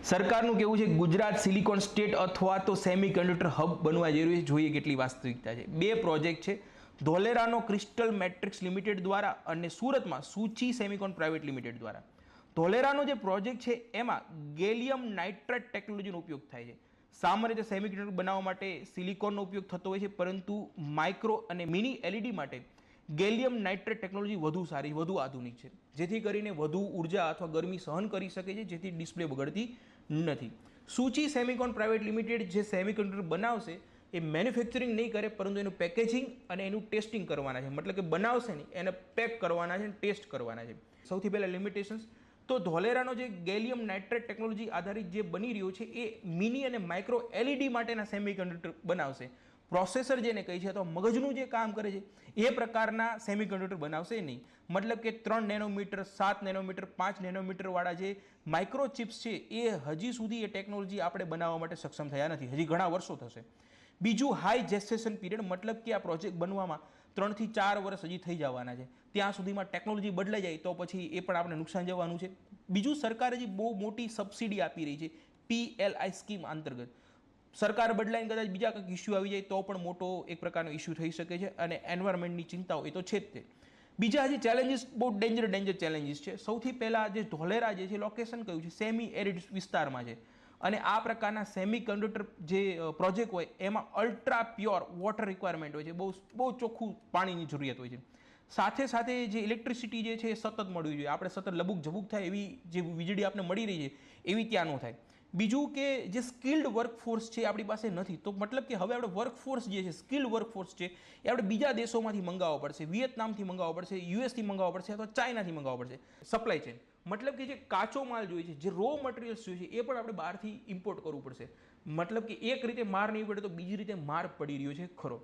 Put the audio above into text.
સરકારનું કેવું છે ગુજરાત સિલિકોન સ્ટેટ અથવા તો સેમિકન્ડક્ટર હબ બનવા જઈ રહ્યું છે. જોઈએ કેટલી વાસ્તવિકતા છે. બે પ્રોજેક્ટ છે, ધોલેરાનો ક્રિસ્ટલ મેટ્રિક્સ લિમિટેડ દ્વારા અને સુરતમાં સૂચી સેમિકોન પ્રાઇવેટ લિમિટેડ દ્વારા. ધોલેરાનો જે પ્રોજેક્ટ છે એમાં ગેલિયમ નાઇટ્રેટ ટેકનોલોજીનો ઉપયોગ થાય છે. સામાન્ય રીતે સેમિકન્ડક્ટર બનાવવા માટે સિલિકોનનો ઉપયોગ થતો હોય છે, પરંતુ માઇક્રો અને મિની એલઈડી માટે ગેલિયમ નાઇટ્રેટ ટેકનોલોજી વધુ સારી, વધુ આધુનિક છે, જેથી કરીને વધુ ઉર્જા અથવા ગરમી સહન કરી શકે છે, જેથી ડિસ્પ્લે બગડતી નથી. સૂચી સેમિકોન પ્રાઇવેટ લિમિટેડ જે સેમિકન્ડક્ટર બનાવશે એ મેન્યુફેક્ચરિંગ નહીં કરે, પરંતુ એનું પેકેજિંગ અને એનું ટેસ્ટિંગ કરવાના છે. મતલબ કે બનાવશે નહીં, એને પેક કરવાના છે, ટેસ્ટ કરવાના છે. સૌથી પહેલાં લિમિટેશન્સ તો ધોલેરાનો જે ગેલિયમ નાઇટ્રેટ ટેકનોલોજી આધારિત જે બની રહ્યો છે એ મિની અને માઇક્રો એલઈડી માટેના સેમિકન્ડક્ટર બનાવશે. પ્રોસેસર જેને કહે છે અથવા મગજનું જે કામ કરે છે એ પ્રકારના સેમિકન્ડક્ટર બનાવશે નહીં. મતલબ કે 3 નેનોમીટર, 7 નેનોમીટર, 5 નેનોમીટર વાળા જે માઇક્રો ચિપ્સ છે એ હજી સુધી એ ટેકનોલોજી આપણે બનાવવા માટે સક્ષમ થયા નથી. હજી ઘણા વર્ષો થશે. બીજું હાઈ જેસ્ટેશન પીરિયડ, મતલબ કે આ પ્રોજેક્ટ બનવામાં 3 થી 4 વર્ષ હજી થઈ જવાના છે. ત્યાં સુધીમાં ટેકનોલોજી બદલાઈ જાય તો પછી એ પણ આપણે નુકસાન જવાનું છે. બીજું, સરકાર હજી બહુ મોટી સબસિડી આપી રહી છે PLI સ્કીમ અંતર્ગત. સરકાર બદલાઈને કદાચ બીજા કંઈક ઇસ્યુ આવી જાય તો પણ મોટો એક પ્રકારનો ઇસ્યુ થઈ શકે છે, અને એન્વાયરમેન્ટની ચિંતાઓ એ તો છે જ તે. બીજા હજી ચેલેન્જીસ બહુ ડેન્જર ચેલેન્જીસ છે. સૌથી પહેલાં જે ધોલેરા જે છે લોકેશન કયું છે, સેમી એરિડ વિસ્તારમાં છે, અને આ પ્રકારના સેમિકન્ડક્ટર જે પ્રોજેક્ટ હોય એમાં અલ્ટ્રા પ્યોર વોટર રિક્વાયરમેન્ટ હોય છે, બહુ ચોખ્ખું પાણીની જરૂરિયાત હોય છે. સાથે સાથે જે ઇલેક્ટ્રિસિટી જે છે એ સતત મળવી જોઈએ. આપણે સતત લબુક ઝબુક થાય એવી જે વીજળી આપણે મળી રહી છે એવી ત્યાં ન થાય. બીજું કે જે સ્કિલ્ડ વર્કફોર્સ છે આપણી પાસે નથી, તો મતલબ કે હવે આપણે વર્કફોર્સ જે છે, સ્કિલ્ડ વર્કફોર્સ છે એ આપણે બીજા દેશોમાંથી મંગાવવો પડશે. વિયેતનામથી મંગાવવો પડશે, યુએસથી મંગાવવો પડશે, અથવા ચાઇનાથી મંગાવવો પડશે. સપ્લાય ચેન મતલબ કે જે કાચો માલ જોઈએ છે, જે રો મટીરિયલ્સ જોઈએ છે, એ પણ આપણે બહારથી ઇમ્પોર્ટ કરવું પડશે. મતલબ કે એક રીતે માર નહીં પડે તો બીજી રીતે માર પડી રહ્યો છે ખરો.